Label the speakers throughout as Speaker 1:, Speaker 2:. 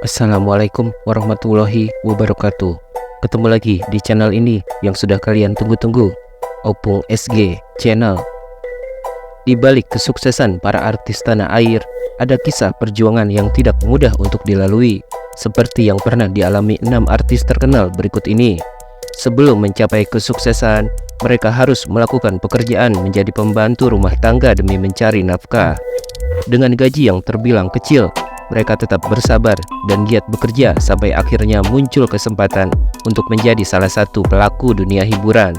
Speaker 1: Assalamualaikum warahmatullahi wabarakatuh. Ketemu lagi di channel ini yang sudah kalian tunggu-tunggu, Opung SG Channel. Di balik kesuksesan para artis tanah air, ada kisah perjuangan yang tidak mudah untuk dilalui, seperti yang pernah dialami 6 artis terkenal berikut ini. Sebelum mencapai kesuksesan, mereka harus melakukan pekerjaan menjadi pembantu rumah tangga demi mencari nafkah. Dengan gaji yang terbilang kecil, mereka tetap bersabar dan giat bekerja sampai akhirnya muncul kesempatan untuk menjadi salah satu pelaku dunia hiburan.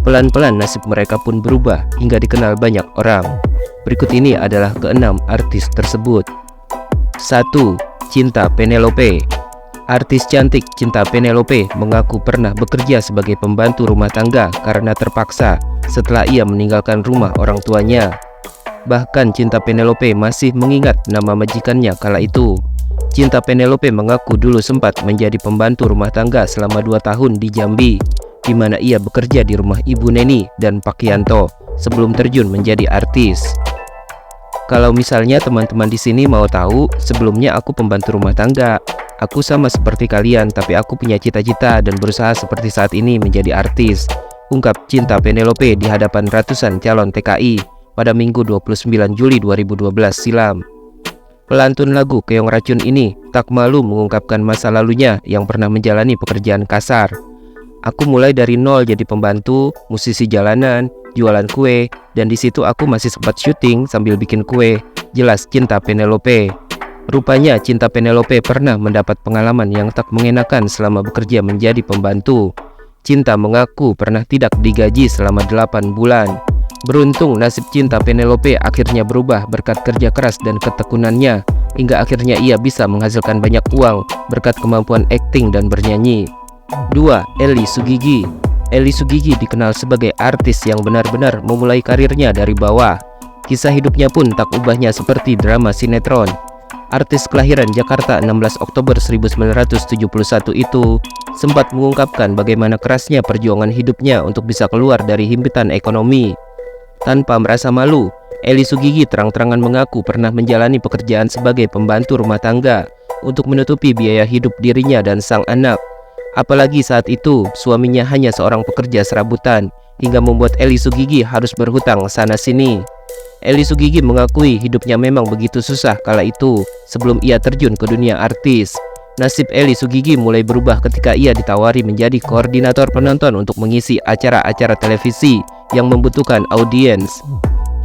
Speaker 1: Pelan-pelan nasib mereka pun berubah hingga dikenal banyak orang. Berikut ini adalah keenam artis tersebut. 1. Cinta Penelope. Artis cantik Cinta Penelope mengaku pernah bekerja sebagai pembantu rumah tangga karena terpaksa setelah ia meninggalkan rumah orang tuanya. Bahkan Cinta Penelope masih mengingat nama majikannya kala itu. Cinta Penelope mengaku dulu sempat menjadi pembantu rumah tangga selama 2 tahun di Jambi, di mana ia bekerja di rumah Ibu Neni dan Pak Yanto sebelum terjun menjadi artis. Kalau misalnya teman-teman di sini mau tahu, sebelumnya aku pembantu rumah tangga. Aku sama seperti kalian, tapi aku punya cita-cita dan berusaha seperti saat ini menjadi artis, ungkap Cinta Penelope di hadapan ratusan calon TKI pada Minggu 29 Juli 2012 silam. Pelantun lagu Keong Racun ini tak malu mengungkapkan masa lalunya yang pernah menjalani pekerjaan kasar. Aku mulai dari nol jadi pembantu, musisi jalanan, jualan kue, dan di situ aku masih sempat syuting sambil bikin kue, jelas Cinta Penelope. Rupanya Cinta Penelope pernah mendapat pengalaman yang tak mengenakan selama bekerja menjadi pembantu. Cinta mengaku pernah tidak digaji selama 8 bulan. Beruntung nasib Cinta Penelope akhirnya berubah berkat kerja keras dan ketekunannya, hingga akhirnya ia bisa menghasilkan banyak uang berkat kemampuan akting dan bernyanyi. 2. Elly Sugigi. Elly Sugigi dikenal sebagai artis yang benar-benar memulai karirnya dari bawah. Kisah hidupnya pun tak ubahnya seperti drama sinetron. Artis kelahiran Jakarta 16 Oktober 1971 itu sempat mengungkapkan bagaimana kerasnya perjuangan hidupnya untuk bisa keluar dari himpitan ekonomi. Tanpa merasa malu, Elly Sugigi terang-terangan mengaku pernah menjalani pekerjaan sebagai pembantu rumah tangga untuk menutupi biaya hidup dirinya dan sang anak. Apalagi saat itu, suaminya hanya seorang pekerja serabutan, hingga membuat Elly Sugigi harus berhutang sana-sini. Elly Sugigi mengakui hidupnya memang begitu susah kala itu sebelum ia terjun ke dunia artis. Nasib Elly Sugigi mulai berubah ketika ia ditawari menjadi koordinator penonton untuk mengisi acara-acara televisi yang membutuhkan audiens.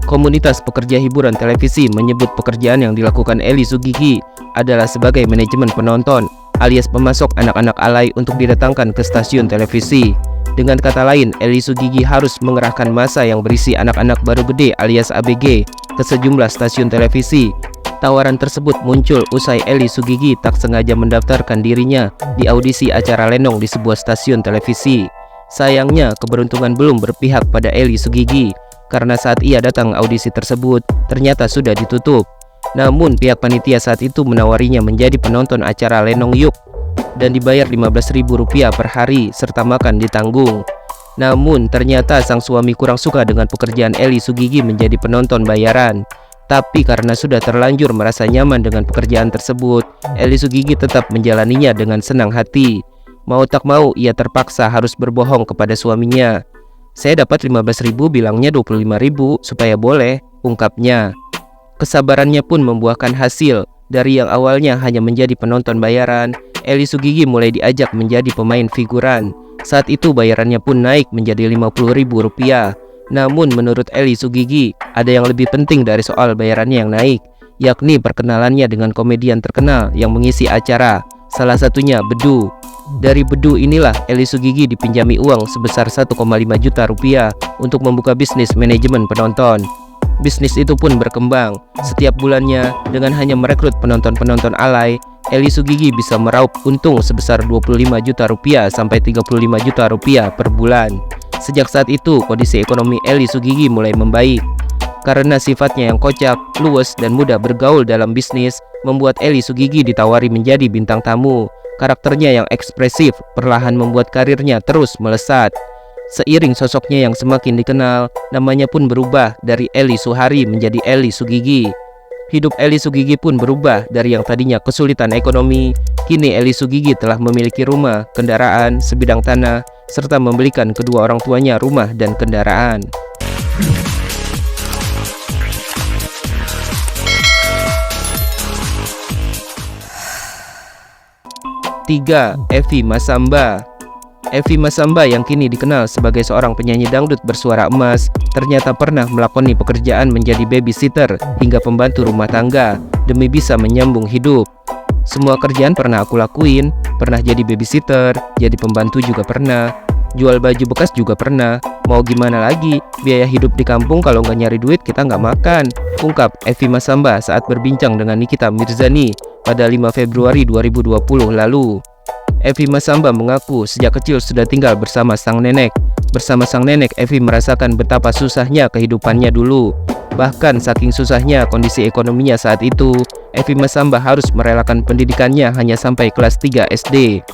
Speaker 1: Komunitas pekerja hiburan televisi menyebut pekerjaan yang dilakukan Elly Sugigi adalah sebagai manajemen penonton, alias pemasok anak-anak alay untuk didatangkan ke stasiun televisi. Dengan kata lain, Elly Sugigi harus mengerahkan massa yang berisi anak-anak baru gede alias ABG ke sejumlah stasiun televisi. Tawaran tersebut muncul usai Elly Sugigi tak sengaja mendaftarkan dirinya di audisi acara lenong di sebuah stasiun televisi. Sayangnya, keberuntungan belum berpihak pada Elly Sugigi, karena saat ia datang audisi tersebut, ternyata sudah ditutup. Namun, pihak panitia saat itu menawarinya menjadi penonton acara Lenong Yuk dan dibayar Rp15.000 per hari serta makan ditanggung. Namun, ternyata sang suami kurang suka dengan pekerjaan Elly Sugigi menjadi penonton bayaran. Tapi karena sudah terlanjur merasa nyaman dengan pekerjaan tersebut, Elly Sugigi tetap menjalaninya dengan senang hati. Mau tak mau, ia terpaksa harus berbohong kepada suaminya. Saya dapat 15.000, bilangnya 25.000 supaya boleh, ungkapnya. Kesabarannya pun membuahkan hasil. Dari yang awalnya hanya menjadi penonton bayaran, Elly Sugigi mulai diajak menjadi pemain figuran. Saat itu bayarannya pun naik menjadi Rp50.000. Namun menurut Elly Sugigi, ada yang lebih penting dari soal bayarannya yang naik, yakni perkenalannya dengan komedian terkenal yang mengisi acara, salah satunya Bedu. Dari Bedu inilah Elly Sugigi dipinjami uang sebesar Rp1,5 juta untuk membuka bisnis manajemen penonton. Bisnis itu pun berkembang. Setiap bulannya, dengan hanya merekrut penonton-penonton alay, Elly Sugigi bisa meraup untung sebesar Rp25 juta sampai Rp35 juta per bulan. Sejak saat itu, kondisi ekonomi Elly Sugigi mulai membaik. Karena sifatnya yang kocak, luwes, dan mudah bergaul dalam bisnis, membuat Elly Sugigi ditawari menjadi bintang tamu. Karakternya yang ekspresif perlahan membuat karirnya terus melesat. Seiring sosoknya yang semakin dikenal, namanya pun berubah dari Elly Suhari menjadi Elly Sugigi. Hidup Eli Sugigi pun berubah. Dari yang tadinya kesulitan ekonomi, kini Eli Sugigi telah memiliki rumah, kendaraan, sebidang tanah, serta membelikan kedua orang tuanya rumah dan kendaraan. 3. Evi Masamba. Evi Masamba yang kini dikenal sebagai seorang penyanyi dangdut bersuara emas, ternyata pernah melakoni pekerjaan menjadi babysitter hingga pembantu rumah tangga demi bisa menyambung hidup. Semua kerjaan pernah aku lakuin, pernah jadi babysitter, jadi pembantu juga pernah, jual baju bekas juga pernah. Mau gimana lagi, biaya hidup di kampung kalau nggak nyari duit kita nggak makan, ungkap Evi Masamba saat berbincang dengan Nikita Mirzani pada 5 Februari 2020 lalu. Evi Masamba mengaku sejak kecil sudah tinggal bersama sang nenek. Bersama sang nenek, Evi merasakan betapa susahnya kehidupannya dulu. Bahkan saking susahnya kondisi ekonominya saat itu, Evi Masamba harus merelakan pendidikannya hanya sampai kelas 3 SD.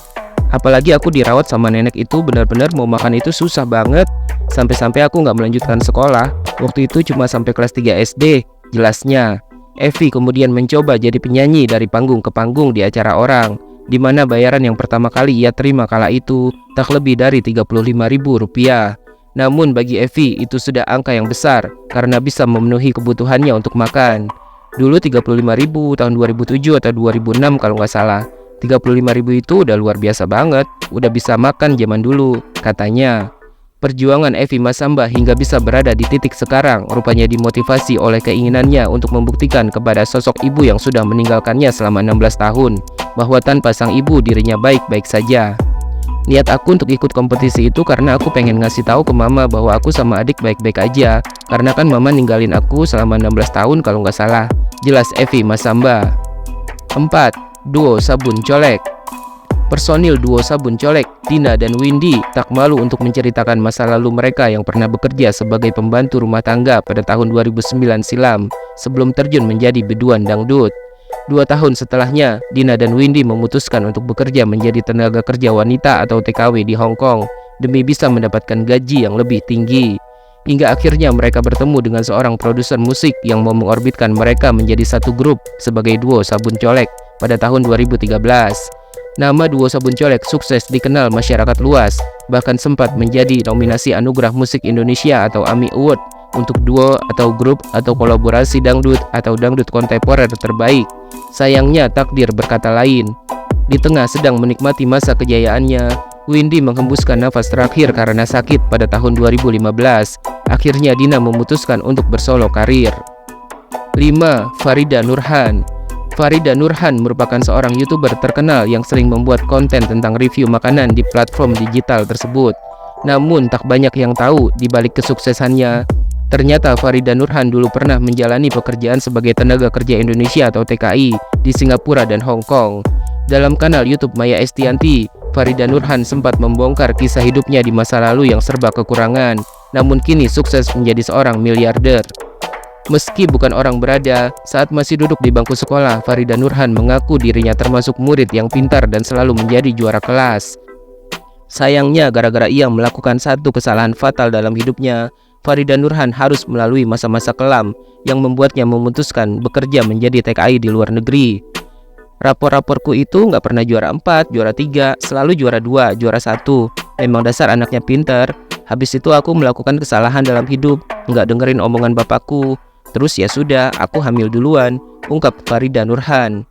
Speaker 1: Apalagi aku dirawat sama nenek itu benar-benar mau makan itu susah banget. Sampai-sampai aku nggak melanjutkan sekolah. Waktu itu cuma sampai kelas 3 SD, jelasnya. Evi kemudian mencoba jadi penyanyi dari panggung ke panggung di acara orang, di mana bayaran yang pertama kali ia terima kala itu tak lebih dari Rp35.000. Namun bagi Evi itu sudah angka yang besar karena bisa memenuhi kebutuhannya untuk makan. Dulu 35.000 tahun 2007 atau 2006 kalau nggak salah. 35.000 itu udah luar biasa banget, udah bisa makan zaman dulu, katanya. Perjuangan Evi Masamba hingga bisa berada di titik sekarang rupanya dimotivasi oleh keinginannya untuk membuktikan kepada sosok ibu yang sudah meninggalkannya selama 16 tahun bahwa tanpa sang ibu dirinya baik-baik saja. Niat aku untuk ikut kompetisi itu karena aku pengen ngasih tahu ke mama bahwa aku sama adik baik-baik aja, karena kan mama ninggalin aku selama 16 tahun kalau nggak salah, jelas Evi Masamba. 4. Duo Sabun Colek. Personil duo Sabun Colek, Dina dan Windy, tak malu untuk menceritakan masa lalu mereka yang pernah bekerja sebagai pembantu rumah tangga pada tahun 2009 silam, sebelum terjun menjadi biduan dangdut. 2 tahun setelahnya, Dina dan Windy memutuskan untuk bekerja menjadi tenaga kerja wanita atau TKW di Hong Kong, demi bisa mendapatkan gaji yang lebih tinggi. Hingga akhirnya mereka bertemu dengan seorang produser musik yang mau mengorbitkan mereka menjadi satu grup sebagai duo Sabun Colek pada tahun 2013. Nama duo Sabun Colek sukses dikenal masyarakat luas, bahkan sempat menjadi nominasi Anugerah Musik Indonesia atau AMI Award untuk duo atau grup atau kolaborasi dangdut atau dangdut kontemporer terbaik. Sayangnya takdir berkata lain. Di tengah sedang menikmati masa kejayaannya, Windy menghembuskan nafas terakhir karena sakit pada tahun 2015. Akhirnya Dina memutuskan untuk bersolo karir. 5. Farida Nurhan. Farida Nurhan merupakan seorang YouTuber terkenal yang sering membuat konten tentang review makanan di platform digital tersebut. Namun tak banyak yang tahu di balik kesuksesannya. Ternyata Farida Nurhan dulu pernah menjalani pekerjaan sebagai tenaga kerja Indonesia atau TKI di Singapura dan Hong Kong. Dalam kanal YouTube Maya Estianti, Farida Nurhan sempat membongkar kisah hidupnya di masa lalu yang serba kekurangan, namun kini sukses menjadi seorang miliarder. Meski bukan orang berada, saat masih duduk di bangku sekolah, Farida Nurhan mengaku dirinya termasuk murid yang pintar dan selalu menjadi juara kelas. Sayangnya, gara-gara ia melakukan satu kesalahan fatal dalam hidupnya, Farida Nurhan harus melalui masa-masa kelam yang membuatnya memutuskan bekerja menjadi TKI di luar negeri. Rapor-raporku itu nggak pernah juara 4, juara 3, selalu juara 2, juara 1. Memang dasar anaknya pintar. Habis itu aku melakukan kesalahan dalam hidup, nggak dengerin omongan bapakku. Terus ya sudah, aku hamil duluan, ungkap Farida Nurhan.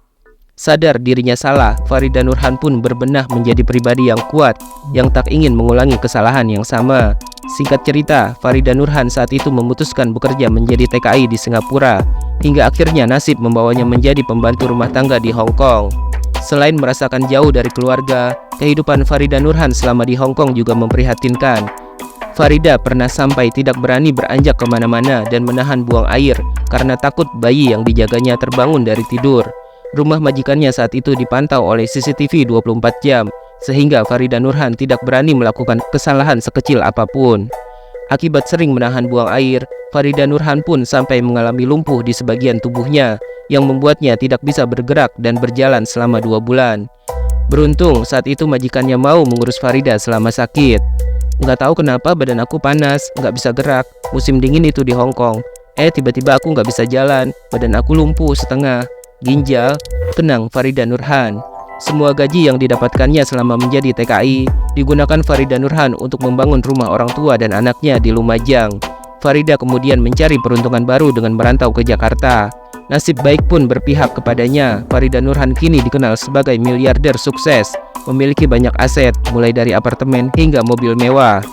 Speaker 1: Sadar dirinya salah, Farida Nurhan pun berbenah menjadi pribadi yang kuat, yang tak ingin mengulangi kesalahan yang sama. Singkat cerita, Farida Nurhan saat itu memutuskan bekerja menjadi TKI di Singapura, hingga akhirnya nasib membawanya menjadi pembantu rumah tangga di Hong Kong. Selain merasakan jauh dari keluarga, kehidupan Farida Nurhan selama di Hong Kong juga memprihatinkan. Farida pernah sampai tidak berani beranjak kemana-mana dan menahan buang air karena takut bayi yang dijaganya terbangun dari tidur. Rumah majikannya saat itu dipantau oleh CCTV 24 jam, sehingga Farida Nurhan tidak berani melakukan kesalahan sekecil apapun. Akibat sering menahan buang air, Farida Nurhan pun sampai mengalami lumpuh di sebagian tubuhnya, yang membuatnya tidak bisa bergerak dan berjalan selama 2 bulan. Beruntung saat itu majikannya mau mengurus Farida selama sakit. Nggak tahu kenapa badan aku panas, nggak bisa gerak. Musim dingin itu di Hong Kong. Tiba-tiba aku nggak bisa jalan, badan aku lumpuh setengah. Ginjal, tenang Farida Nurhan. Semua gaji yang didapatkannya selama menjadi TKI digunakan Farida Nurhan untuk membangun rumah orang tua dan anaknya di Lumajang. Farida kemudian mencari peruntungan baru dengan merantau ke Jakarta. Nasib baik pun berpihak kepadanya. Farida Nurhan kini dikenal sebagai miliarder sukses, memiliki banyak aset mulai dari apartemen hingga mobil mewah.